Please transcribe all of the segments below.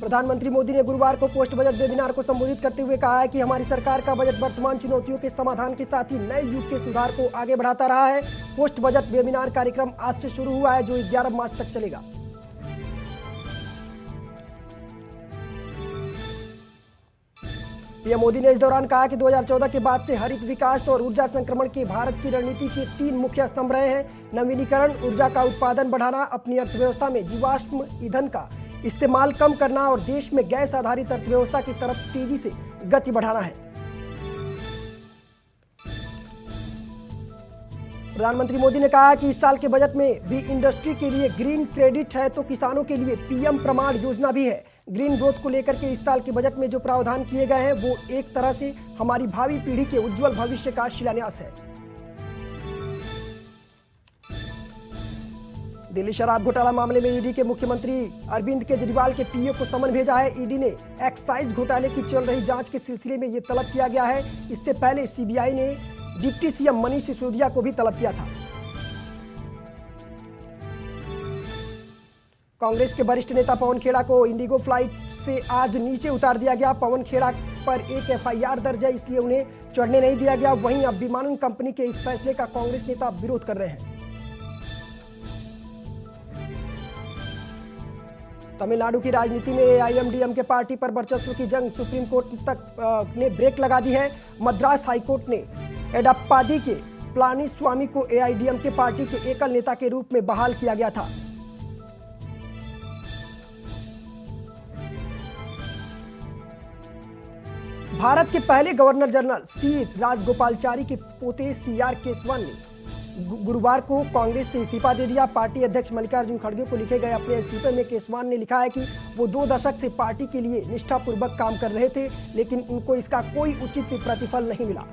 प्रधानमंत्री मोदी ने गुरुवार को पोस्ट बजट वेबिनार को संबोधित करते हुए कहा है कि हमारी सरकार का बजट वर्तमान चुनौतियों के समाधान के साथ ही नए युग के सुधार को आगे बढ़ाता रहा है। पोस्ट बजट वेबिनार कार्यक्रम आज से शुरू हुआ है, जो 11 मार्च तक चलेगा। पीएम मोदी ने इस दौरान कहा कि 2014 के बाद से हरित विकास और ऊर्जा संक्रमण के भारत की रणनीति के 3 मुख्य स्तंभ रहे हैं। नवीनीकरण, ऊर्जा का उत्पादन बढ़ाना, अपनी अर्थव्यवस्था में जीवाश्म ईंधन का इस्तेमाल कम करना और देश में गैस आधारित अर्थव्यवस्था की तरफ तेजी से गति बढ़ाना है। प्रधानमंत्री मोदी ने कहा कि इस साल के बजट में भी इंडस्ट्री के लिए ग्रीन क्रेडिट है, तो किसानों के लिए पीएम प्रमाण योजना भी है। ग्रीन ग्रोथ को लेकर के इस साल के बजट में जो प्रावधान किए गए हैं वो एक तरह से हमारी भावी पीढ़ी के उज्जवल भविष्य का शिलान्यास है। दिल्ली शराब घोटाला मामले में ईडी के मुख्यमंत्री अरविंद केजरीवाल के पीए को समन भेजा है। ईडी ने एक्साइज घोटाले की चल रही जांच के सिलसिले में ये तलब किया गया है। इससे पहले सीबीआई ने डिप्टी सीएम मनीष सिसोदिया को भी तलब किया था। कांग्रेस के वरिष्ठ नेता पवन खेड़ा को इंडिगो फ्लाइट से आज नीचे उतार दिया गया। पवन खेड़ा पर एक एफआईआर दर्ज है, इसलिए उन्हें चढ़ने नहीं दिया गया। वहीं अब विमानन कंपनी के इस फैसले का कांग्रेस नेता विरोध कर रहे हैं। तमिलनाडु की राजनीति में एआईएमडीएमके पार्टी पर वर्चस्व की जंग सुप्रीम कोर्ट तक ने ब्रेक लगा दी है। मद्रास हाईकोर्ट ने एडप्पादी के पलानीस्वामी को एआईएमडीएमके पार्टी के एकल नेता के रूप में बहाल किया गया था। भारत के पहले गवर्नर जनरल सी राजगोपालचारी के पोते सीआर केसवान ने गुरुवार को कांग्रेस से इस्तीफा दे दिया। पार्टी अध्यक्ष मल्लिकार्जुन खड़गे को लिखे गए अपने इस्तीफे में केसवान ने लिखा है कि वो 2 दशक से पार्टी के लिए निष्ठापूर्वक काम कर रहे थे, लेकिन उनको इसका कोई उचित प्रतिफल नहीं मिला।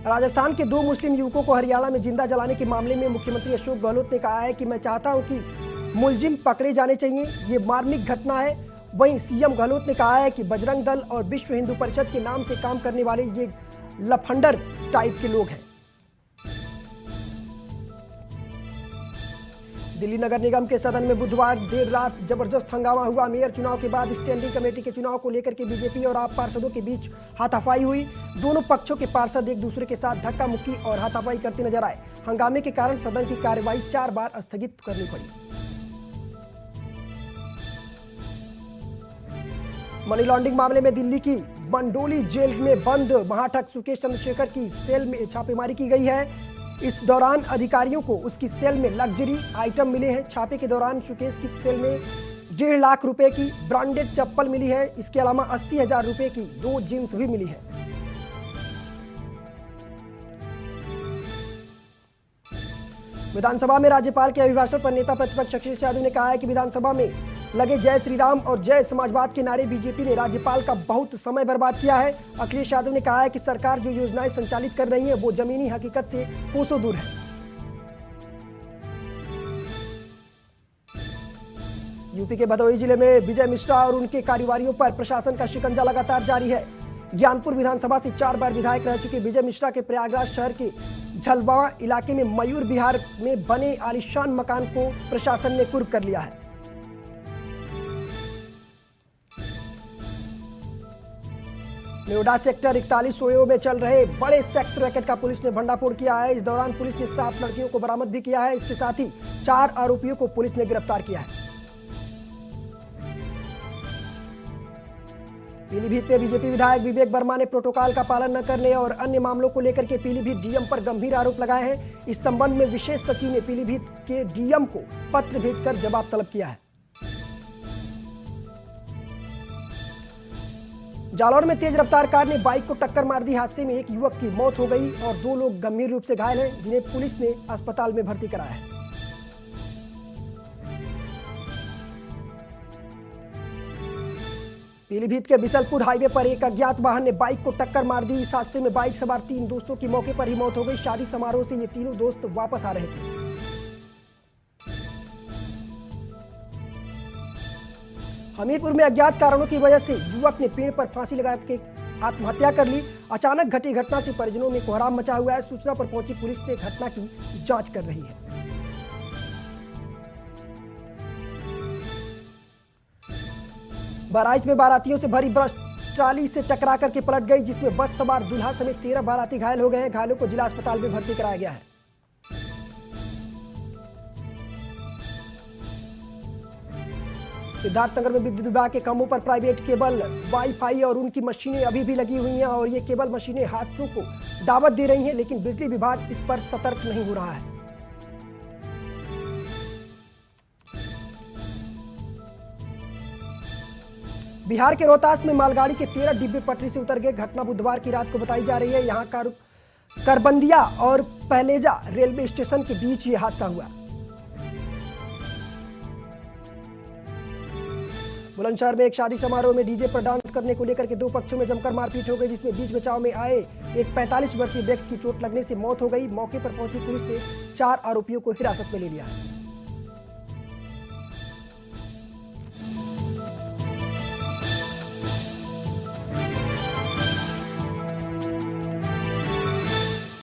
राजस्थान के 2 मुस्लिम युवकों को हरियाणा में जिंदा जलाने के मामले में मुख्यमंत्री अशोक गहलोत ने कहा है कि मैं चाहता हूं कि मुलजिम पकड़े जाने चाहिए, ये मार्मिक घटना है। वहीं सीएम गहलोत ने कहा है कि बजरंग दल और विश्व हिंदू परिषद के नाम से काम करने वाले ये लफंडर टाइप के लोग हैं। दिल्ली नगर निगम के सदन में बुधवार देर रात जबरदस्त हंगामा हुआ। मेयर चुनाव के बाद स्टैंडिंग कमेटी के चुनाव को लेकर के बीजेपी और आप पार्षदों के बीच हाथापाई हुई। दोनों पक्षों के पार्षद एक दूसरे के साथ धक्का मुक्की और हाथापाई करते नजर आए। हंगामे के कारण सदन की कार्यवाही 4 बार स्थगित करनी पड़ी। मनी लॉन्ड्रिंग मामले में दिल्ली की मंडोली जेल में बंद महाठग सुकेश चंद्रशेखर की सेल में छापेमारी की गई है। इस दौरान अधिकारियों को उसकी सेल में लग्जरी आइटम मिले हैं। छापे के दौरान सुकेश की सेल में 1.5 लाख रुपए की ब्रांडेड चप्पल मिली है। इसके अलावा 80,000 रुपए की 2 जींस भी मिली है। विधानसभा में राज्यपाल के अभिभाषण पर नेता प्रतिपक्ष अखिलेश यादव ने कहा है कि विधानसभा में लगे जय श्री राम और जय समाजवाद के नारे बीजेपी ने राज्यपाल का बहुत समय बर्बाद किया है। अखिलेश यादव ने कहा है कि सरकार जो योजनाएं संचालित कर रही है वो जमीनी हकीकत से कोसों दूर है। यूपी के भदोही जिले में विजय मिश्रा और उनके कारोबारियों पर प्रशासन का शिकंजा लगातार जारी है। ज्ञानपुर विधानसभा से 4 बार विधायक रह चुके विजय मिश्रा के प्रयागराज शहर के झलवा इलाके में मयूर विहार में बने आलीशान मकान को प्रशासन ने कुर्क कर लिया है। नोएडा सेक्टर 41 ओयो में चल रहे बड़े सेक्स रैकेट का पुलिस ने भंडाफोड़ किया है। इस दौरान पुलिस ने 7 लड़कियों को बरामद भी किया है। इसके साथ ही 4 आरोपियों को पुलिस ने गिरफ्तार किया है। पीलीभीत में बीजेपी विधायक विवेक वर्मा ने प्रोटोकॉल का पालन न करने और अन्य मामलों को लेकर के पीलीभीत डीएम पर गंभीर आरोप लगाए हैं। इस संबंध में विशेष सचिव ने पीलीभीत के डीएम को पत्र भेजकर जवाब तलब किया है। जालौर में तेज रफ्तार कार ने बाइक को टक्कर मार दी। हादसे में एक युवक की मौत हो गई और 2 लोग गंभीर रूप से घायल हैं, जिन्हें पुलिस ने अस्पताल में भर्ती कराया है। पीलीभीत के बिसलपुर हाईवे पर एक अज्ञात वाहन ने बाइक को टक्कर मार दी। इस हादसे में बाइक सवार 3 दोस्तों की मौके पर ही मौत हो गई। शादी समारोह से ये तीनों दोस्त वापस आ रहे थे। हमीरपुर में अज्ञात कारणों की वजह से युवक ने पेड़ पर फांसी लगा के आत्महत्या कर ली। अचानक घटी घटना से परिजनों में कोहराम मचा हुआ है। सूचना पर पहुंची पुलिस ने घटना की जांच कर रही है। बहराइच में बारातियों से भरी बस ट्राली से टकरा करके पलट गई, जिसमें बस सवार दूल्हा समेत 13 बाराती घायल हो गए हैं। घायलों को जिला अस्पताल में भर्ती कराया गया है। सिद्धार्थनगर में विद्युत विभाग के कामों पर प्राइवेट केबल, वाईफाई और उनकी मशीनें अभी भी लगी हुई हैं और ये केबल मशीनें हादसों को दावत दे रही हैं, लेकिन बिजली विभाग इस पर सतर्क नहीं हो रहा है। बिहार के रोहतास में मालगाड़ी के 13 डिब्बे पटरी से उतर गए। घटना बुधवार की रात को बताई जा रही है। यहां करबंदिया और पहलेजा रेलवे स्टेशन के बीच यह हादसा हुआ। बुलंदशहर में एक शादी समारोह में डीजे पर डांस करने को लेकर के दो पक्षों में जमकर मारपीट हो गई, जिसमें बीच बचाव में आए एक 45 वर्षीय व्यक्ति की चोट लगने से मौत हो गई। मौके पर पहुंची पुलिस ने 4 आरोपियों को हिरासत में ले लिया है।